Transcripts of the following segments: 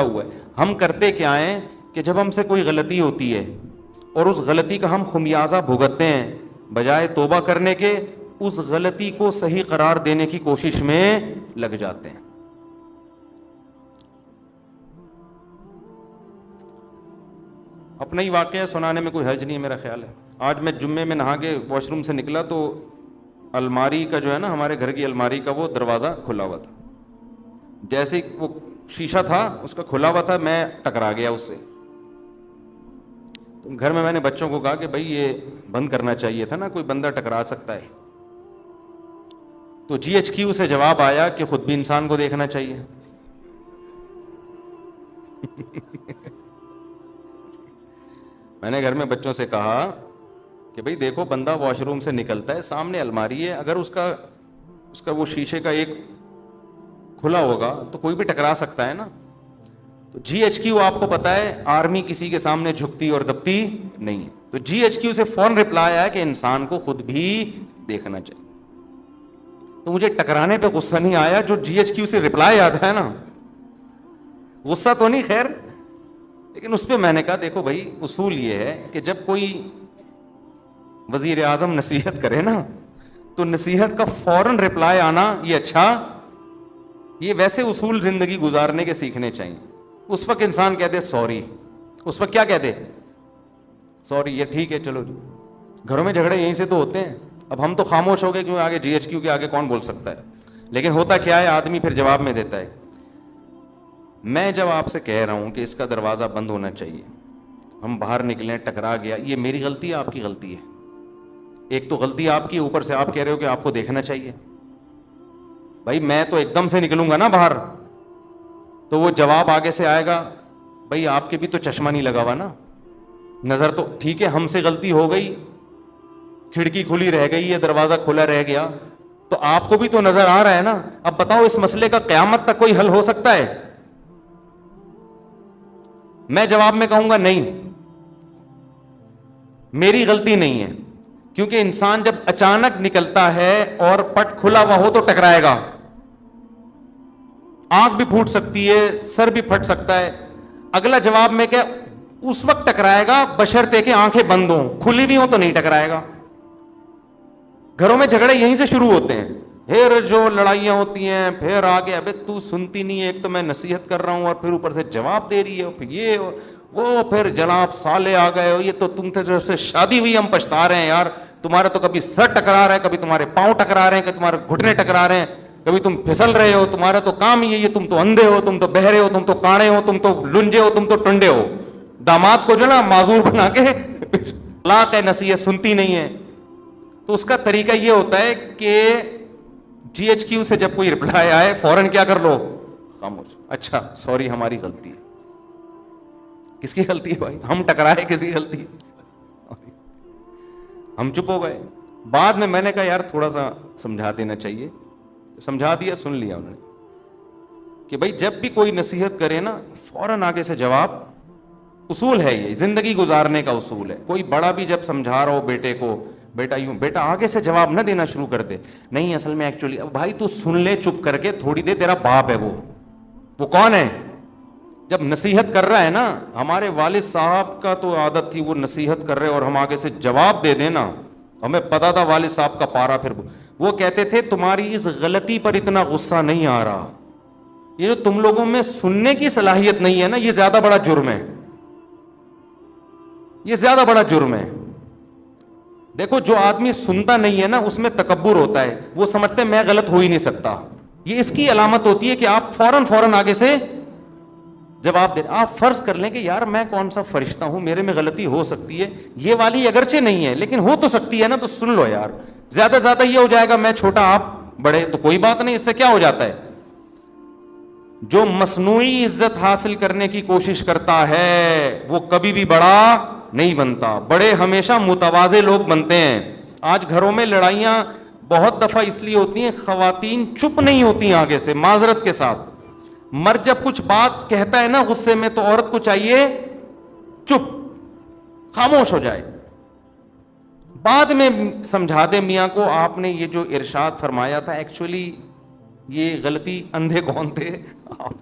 ہوا ہے. ہم کرتے کیا ہیں کہ جب ہم سے کوئی غلطی ہوتی ہے اور اس غلطی کا ہم خمیازہ بھگتتے ہیں, بجائے توبہ کرنے کے اس غلطی کو صحیح قرار دینے کی کوشش میں لگ جاتے ہیں. اپنا ہی واقعہ سنانے میں کوئی حرج نہیں ہے میرا خیال ہے. آج میں جمعے میں نہا کے واش روم سے نکلا تو الماری کا جو ہے نا, ہمارے گھر کی الماری کا وہ دروازہ کھلا ہوا تھا. جیسے ہی وہ شیشہ تھا اس کا کھلا ہوا تھا, میں ٹکرا گیا اس سے. تو گھر میں نے بچوں کو کہا کہ بھائی یہ بند کرنا چاہیے تھا نا, کوئی بندہ ٹکرا سکتا ہے. تو جی ایچ کیو سے جواب آیا کہ خود بھی انسان کو دیکھنا چاہیے. میں نے گھر میں بچوں سے کہا کہ بھئی دیکھو, بندہ واش روم سے نکلتا ہے, سامنے الماری ہے, اگر اس کا وہ شیشے کا ایک کھلا ہوگا تو کوئی بھی ٹکرا سکتا ہے نا. تو جی ایچ کیو آپ کو پتا ہے آرمی کسی کے سامنے جھکتی اور دبتی نہیں ہے. تو جی ایچ کیو سے فوراً رپلائی آیا کہ انسان کو خود بھی دیکھنا چاہیے. تو مجھے ٹکرانے پہ غصہ نہیں آیا, جو جی ایچ کیو سے رپلائی آتا ہے نا, غصہ تو نہیں خیر, لیکن اس پہ میں نے کہا دیکھو بھائی اصول یہ ہے کہ جب کوئی وزیر اعظم نصیحت کرے نا تو نصیحت کا فوراً رپلائی آنا یہ اچھا, یہ ویسے اصول زندگی گزارنے کے سیکھنے چاہیے. اس وقت انسان کہتے سوری, اس وقت کیا کہتے سوری, یہ ٹھیک ہے چلو. گھروں میں جھگڑے یہیں سے تو ہوتے ہیں. اب ہم تو خاموش ہو گئے کیوں, آگے جی ایچ کیو کے آگے کون بول سکتا ہے. لیکن ہوتا کیا ہے, آدمی پھر جواب میں دیتا ہے. میں جب آپ سے کہہ رہا ہوں کہ اس کا دروازہ بند ہونا چاہیے, ہم باہر نکلیں ٹکرا گیا, یہ میری غلطی ہے آپ کی غلطی ہے؟ ایک تو غلطی آپ کی, اوپر سے آپ کہہ رہے ہو کہ آپ کو دیکھنا چاہیے. بھائی میں تو ایک دم سے نکلوں گا نا باہر, تو وہ جواب آگے سے آئے گا, بھائی آپ کے بھی تو چشمہ نہیں لگا ہوا نا, نظر تو ٹھیک ہے, ہم سے غلطی ہو گئی, کھڑکی کھلی رہ گئی ہے, دروازہ کھلا رہ گیا, تو آپ کو بھی تو نظر آ رہا ہے نا. اب بتاؤ اس مسئلے کا قیامت تک کوئی حل ہو سکتا ہے؟ میں جواب میں کہوں گا نہیں, میری غلطی نہیں ہے, کیونکہ انسان جب اچانک نکلتا ہے اور پٹ کھلا ہوا ہو تو ٹکرائے گا. آنکھ بھی پھوٹ سکتی ہے, سر بھی پھٹ سکتا ہے. اگلا جواب میں کہ اس وقت ٹکرائے گا بشرطے کہ آنکھیں بند ہوں, کھلی بھی ہوں تو نہیں ٹکرائے گا. گھروں میں جھگڑے یہیں سے شروع ہوتے ہیں, پھر جو لڑائیاں ہوتی ہیں پھر آگے, ابے تو سنتی نہیں ہے, ایک تو میں نصیحت کر رہا ہوں اور پھر اوپر سے جواب دے رہی ہے, پھر یہ وہ, پھر جناب سالے آ گئے, یہ تو تم سے جب سے شادی ہوئی ہم پچھتا رہے ہیں یار, تمہارا تو کبھی سر ٹکرا رہا ہے, کبھی تمہارے پاؤں ٹکرا رہے ہیں, کبھی تمہارے گھٹنے ٹکرا رہے ہیں, کبھی تم پھسل رہے ہو, تمہارا تو کام ہی ہے یہ, تم تو اندھے ہو, تم تو بہرے ہو, تم تو کاڑے ہو, تم تو لنجے ہو, تم تو ٹنڈے ہو. داماد کو جو نا معذور بنا کے طلاق ہے, نصیحت سنتی نہیں ہے. تو اس کا طریقہ یہ ہوتا ہے کہ جی ایچ کیو سے جب کوئی رپلائی آئے فوراً کیا کر لو, خاموش. اچھا سوری ہماری غلطی ہے. کس کی غلطی ہے بھائی؟ ہم ٹکرائے, کسی غلطی؟ ہم چپ ہو گئے. بعد میں نے کہا یار تھوڑا سا سمجھا دینا چاہیے, سمجھا دیا, سن لیا انہوں نے کہ بھائی جب بھی کوئی نصیحت کرے نا فوراً آگے سے جواب. اصول ہے یہ, زندگی گزارنے کا اصول ہے. کوئی بڑا بھی جب سمجھا رہا ہو بیٹے کو, بیٹا یوں, بیٹا آگے سے جواب نہ دینا شروع کر دے, نہیں اصل میں ایکچولی, بھائی تو سن لے چپ کر کے تھوڑی دیر, تیرا باپ ہے وہ کون ہے جب نصیحت کر رہا ہے نا. ہمارے والد صاحب کا تو عادت تھی, وہ نصیحت کر رہے اور ہم آگے سے جواب دے دینا, ہمیں پتا تھا والد صاحب کا پارا. پھر وہ کہتے تھے تمہاری اس غلطی پر اتنا غصہ نہیں آ رہا, یہ جو تم لوگوں میں سننے کی صلاحیت نہیں ہے نا, یہ زیادہ بڑا جرم ہے, یہ زیادہ بڑا جرم ہے. دیکھو جو آدمی سنتا نہیں ہے نا اس میں تکبر ہوتا ہے, وہ سمجھتے میں غلط ہو ہی نہیں سکتا. یہ اس کی علامت ہوتی ہے کہ آپ فوراً آگے سے جواب دیں. آپ فرض کر لیں کہ یار میں کون سا فرشتہ ہوں, میرے میں غلطی ہو سکتی ہے, یہ والی اگرچہ نہیں ہے لیکن ہو تو سکتی ہے نا, تو سن لو یار. زیادہ زیادہ یہ ہو جائے گا میں چھوٹا آپ بڑے, تو کوئی بات نہیں, اس سے کیا ہو جاتا ہے. جو مصنوعی عزت حاصل کرنے کی کوشش کرتا ہے وہ کبھی بھی بڑا نہیں بنتا. بڑے ہمیشہ متواضع لوگ بنتے ہیں. آج گھروں میں لڑائیاں بہت دفعہ اس لیے ہوتی ہیں, خواتین چپ نہیں ہوتی آگے سے معذرت کے ساتھ. مرد جب کچھ بات کہتا ہے نا غصے میں تو عورت کو چاہیے چپ, خاموش ہو جائے. بعد میں سمجھا دے میاں کو, آپ نے یہ جو ارشاد فرمایا تھا ایکچولی یہ غلطی اندھے کون تھے آپ.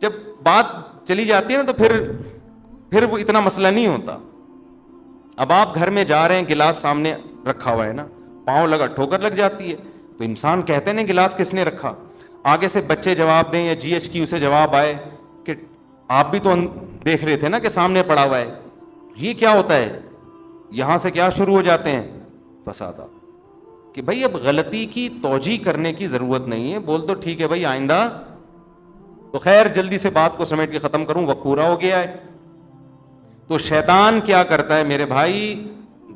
جب بات چلی جاتی ہے نا تو پھر وہ اتنا مسئلہ نہیں ہوتا. اب آپ گھر میں جا رہے ہیں, گلاس سامنے رکھا ہوا ہے نا, پاؤں لگا, ٹھوکر لگ جاتی ہے, تو انسان کہتے ہیں گلاس کس نے رکھا. آگے سے بچے جواب دیں یا جی ایچ کی اسے جواب آئے کہ آپ بھی تو دیکھ رہے تھے نا کہ سامنے پڑا ہوا ہے. یہ کیا ہوتا ہے, یہاں سے کیا شروع ہو جاتے ہیں فسادات, کہ بھائی اب غلطی کی توجیہ کرنے کی ضرورت نہیں ہے, بول تو ٹھیک ہے بھائی آئندہ. تو خیر جلدی سے بات کو سمیٹ کے ختم کروں, وقت پورا ہو گیا ہے. تو شیطان کیا کرتا ہے میرے بھائی,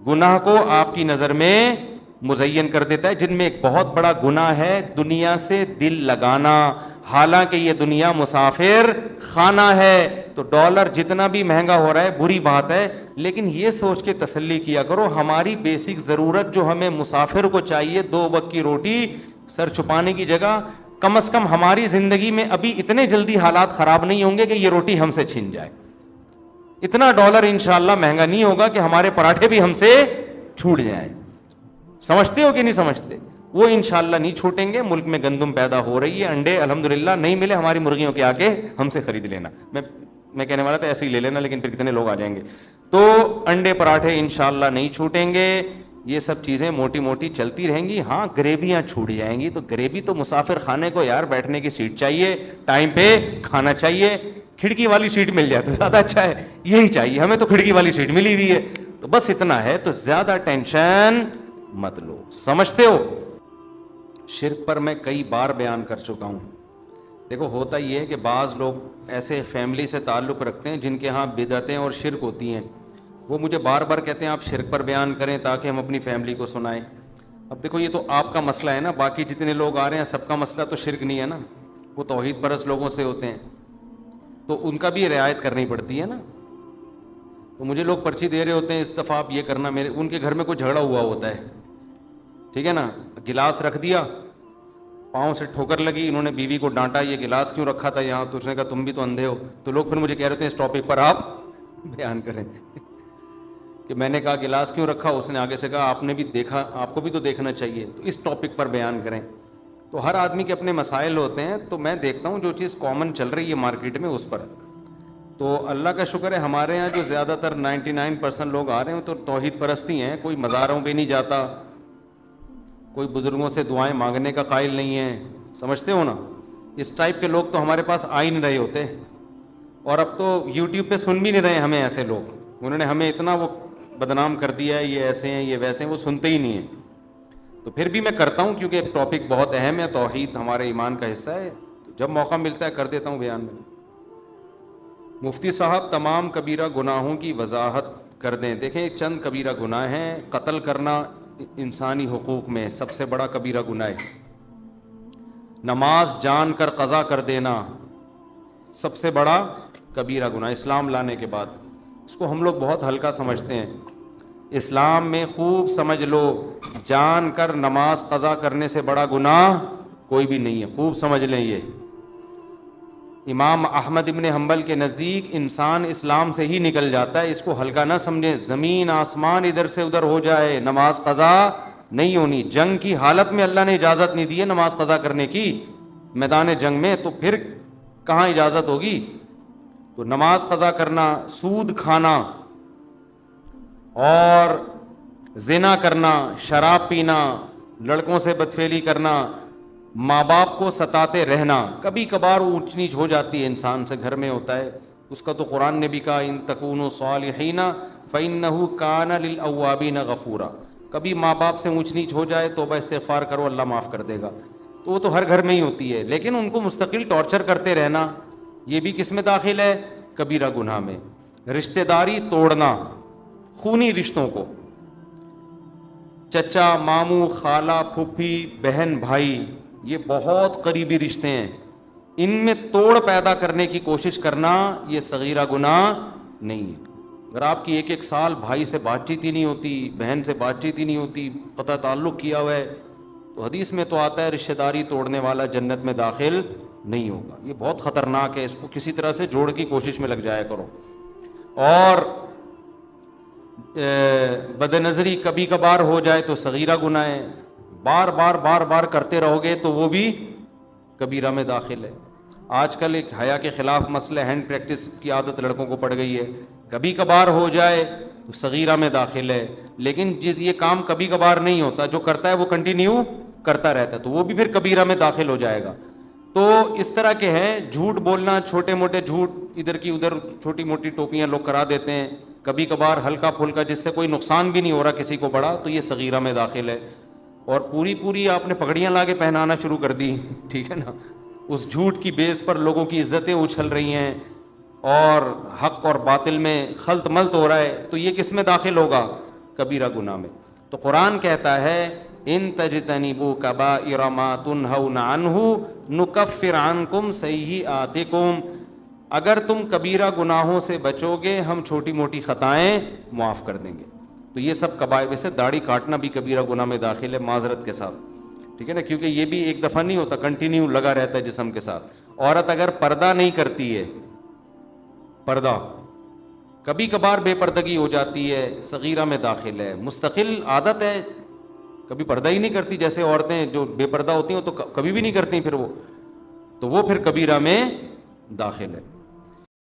گناہ کو آپ کی نظر میں مزین کر دیتا ہے, جن میں ایک بہت بڑا گناہ ہے دنیا سے دل لگانا. حالانکہ یہ دنیا مسافر خانہ ہے, تو ڈالر جتنا بھی مہنگا ہو رہا ہے بری بات ہے, لیکن یہ سوچ کے تسلی کیا کرو ہماری بیسک ضرورت جو ہمیں مسافر کو چاہیے, 2 وقت کی روٹی, سر چھپانے کی جگہ, کم از کم ہماری زندگی میں ابھی اتنے جلدی حالات خراب نہیں ہوں گے کہ یہ روٹی ہم سے چھن جائے. اتنا ڈالر انشاءاللہ مہنگا نہیں ہوگا کہ ہمارے پراٹھے بھی ہم سے چھوٹ جائیں. سمجھتے ہو کہ نہیں سمجھتے؟ وہ انشاءاللہ نہیں چھوٹیں گے. ملک میں گندم پیدا ہو رہی ہے, انڈے الحمدللہ نہیں ملے ہماری مرغیوں کے, آ کے ہم سے خرید لینا. میں کہنے والا تھا ایسے ہی لے لینا, لیکن پھر کتنے لوگ آ جائیں گے. تو انڈے پراٹھے انشاءاللہ نہیں چھوٹیں گے. یہ سب چیزیں موٹی موٹی چلتی رہیں گی. ہاں گریویاں چھوٹ جائیں گی, تو گریوی تو مسافر خانے کو یار بیٹھنے کی سیٹ چاہیے, ٹائم پہ کھانا چاہیے. کھڑکی والی سیٹ مل جائے تو زیادہ اچھا ہے, یہی چاہیے ہمیں, تو کھڑکی والی سیٹ ملی ہوئی ہے. تو بس اتنا ہے, تو زیادہ ٹینشن مت لو. سمجھتے ہو؟ شرک پر میں کئی بار بیان کر چکا ہوں. دیکھو ہوتا یہ ہے کہ بعض لوگ ایسے فیملی سے تعلق رکھتے ہیں جن کے ہاں بدعتیں اور شرک ہوتی ہیں, وہ مجھے بار بار کہتے ہیں آپ شرک پر بیان کریں تاکہ ہم اپنی فیملی کو سنائیں. اب دیکھو یہ تو آپ کا مسئلہ ہے نا, باقی جتنے لوگ آ رہے ہیں سب کا مسئلہ تو شرک نہیں ہے نا, وہ توحید پرست لوگوں سے ہوتے ہیں, تو ان کا بھی رعایت کرنی پڑتی ہے نا. تو مجھے لوگ پرچی دے رہے ہوتے ہیں, اس دفعہ آپ یہ کرنا, میرے ان کے گھر میں کوئی جھگڑا ہوا ہوتا ہے, ٹھیک ہے نا, گلاس رکھ دیا, پاؤں سے ٹھوکر لگی, انہوں نے بیوی کو ڈانٹا یہ گلاس کیوں رکھا تھا یہاں, تو اس نے کہا تم بھی تو اندھے ہو. تو لوگ پھر مجھے کہہ رہے تھے اس ٹاپک پر آپ بیان کریں کہ میں نے کہا گلاس کیوں رکھا, اس نے آگے سے کہا آپ نے بھی دیکھا, آپ کو بھی تو دیکھنا چاہیے, تو اس ٹاپک پر بیان کریں. تو ہر آدمی کے اپنے مسائل ہوتے ہیں, تو میں دیکھتا ہوں جو چیز کامن چل رہی ہے مارکیٹ میں اس پر. تو اللہ کا شکر ہے ہمارے یہاں جو زیادہ تر 99% لوگ آ رہے ہیں تو توحید پرستی ہیں, کوئی مزاروں پہ نہیں جاتا, کوئی بزرگوں سے دعائیں مانگنے کا قائل نہیں ہے. سمجھتے ہو نا؟ اس ٹائپ کے لوگ تو ہمارے پاس آ ہی نہیں رہے ہوتے, اور اب تو یوٹیوب پہ سن بھی نہیں رہے ہمیں ایسے لوگ. انہوں نے ہمیں اتنا وہ بدنام کر دیا ہے, یہ ایسے ہیں یہ ویسے ہیں, وہ سنتے ہی نہیں ہیں. تو پھر بھی میں کرتا ہوں کیونکہ ٹاپک بہت اہم ہے, توحید ہمارے ایمان کا حصہ ہے, تو جب موقع ملتا ہے کر دیتا ہوں بیان میں. مفتی صاحب تمام کبیرہ گناہوں کی وضاحت کر دیں. دیکھیں چند کبیرہ گناہ ہیں. قتل کرنا انسانی حقوق میں سب سے بڑا کبیرہ گناہ ہے. نماز جان کر قضا کر دینا سب سے بڑا کبیرہ گناہ اسلام لانے کے بعد. اس کو ہم لوگ بہت ہلکا سمجھتے ہیں. اسلام میں خوب سمجھ لو, جان کر نماز قضا کرنے سے بڑا گناہ کوئی بھی نہیں ہے. خوب سمجھ لیں یہ. امام احمد ابن حنبل کے نزدیک انسان اسلام سے ہی نکل جاتا ہے, اس کو ہلکا نہ سمجھیں. زمین آسمان ادھر سے ادھر ہو جائے نماز قضا نہیں ہونی. جنگ کی حالت میں اللہ نے اجازت نہیں دی ہے نماز قضا کرنے کی, میدان جنگ میں, تو پھر کہاں اجازت ہوگی. تو نماز قضا کرنا, سود کھانا اور زنا کرنا, شراب پینا, لڑکوں سے بدفعلی کرنا, ماں باپ کو ستاتے رہنا, کبھی کبھار اونچ نیچ ہو جاتی ہے انسان سے, گھر میں ہوتا ہے, اس کا تو قرآن نے بھی کہا ان تکونوا صالحین فإنہ کان للأوابین غفورا. کبھی ماں باپ سے اونچ نیچ ہو جائے توبہ استغفار کرو, اللہ معاف کر دے گا. تو وہ تو ہر گھر میں ہی ہوتی ہے, لیکن ان کو مستقل ٹارچر کرتے رہنا یہ بھی کس میں داخل ہے, کبیرہ گناہ میں. رشتہ داری توڑنا, خونی رشتوں کو, چچا ماموں خالہ پھوپھی بہن بھائی, یہ بہت قریبی رشتے ہیں, ان میں توڑ پیدا کرنے کی کوشش کرنا یہ صغیرہ گناہ نہیں ہے. اگر آپ کی 1 سال بھائی سے بات چیت ہی نہیں ہوتی, بہن سے بات چیت ہی نہیں ہوتی, قطع تعلق کیا ہوا ہے, تو حدیث میں تو آتا ہے رشتہ داری توڑنے والا جنت میں داخل نہیں ہوگا. یہ بہت خطرناک ہے, اس کو کسی طرح سے جوڑ کی کوشش میں لگ جایا کرو. اور بد نظری کبھی کبھار ہو جائے تو صغیرہ گناہ ہے, بار بار کرتے رہو گے تو وہ بھی کبیرہ میں داخل ہے. آج کل ایک حیا کے خلاف مسئلہ ہینڈ پریکٹس کی عادت لڑکوں کو پڑ گئی ہے، کبھی کبھار ہو جائے تو صغیرہ میں داخل ہے، لیکن یہ کام کبھی کبھار نہیں ہوتا، جو کرتا ہے وہ کنٹینیو کرتا رہتا ہے تو وہ بھی پھر کبیرہ میں داخل ہو جائے گا۔ تو اس طرح کے ہیں، جھوٹ بولنا، چھوٹے موٹے جھوٹ ادھر کی ادھر چھوٹی موٹی ٹوپیاں لوگ کرا دیتے ہیں، کبھی کبھار ہلکا پھلکا جس سے کوئی نقصان بھی نہیں ہو رہا کسی کو بڑا، تو یہ صغیرہ میں داخل ہے۔ اور پوری آپ نے پگڑیاں لا کے پہنانا شروع کر دی، ٹھیک ہے نا، اس جھوٹ کی بیس پر لوگوں کی عزتیں اچھل رہی ہیں اور حق اور باطل میں خلط ملط ہو رہا ہے، تو یہ کس میں داخل ہوگا؟ کبیرہ گناہ میں۔ تو قرآن کہتا ہے ان تجتنبوا کبائر ما تنہون عنہ نکفر عنکم سیئاتکم، اگر تم کبیرہ گناہوں سے بچو گے ہم چھوٹی موٹی خطائیں معاف کر دیں گے۔ تو یہ سب کبائر، ویسے داڑھی کاٹنا بھی کبیرہ گناہ میں داخل ہے معذرت کے ساتھ، ٹھیک ہے نا، کیونکہ یہ بھی ایک دفعہ نہیں ہوتا، کنٹینیو لگا رہتا ہے جسم کے ساتھ۔ عورت اگر پردہ نہیں کرتی ہے، پردہ کبھی کبھار بے پردگی ہو جاتی ہے، صغیرہ میں داخل ہے، مستقل عادت ہے کبھی پردہ ہی نہیں کرتی، جیسے عورتیں جو بے پردہ ہوتی ہیں تو کبھی بھی نہیں کرتی، پھر وہ تو وہ پھر کبیرہ میں داخل ہے۔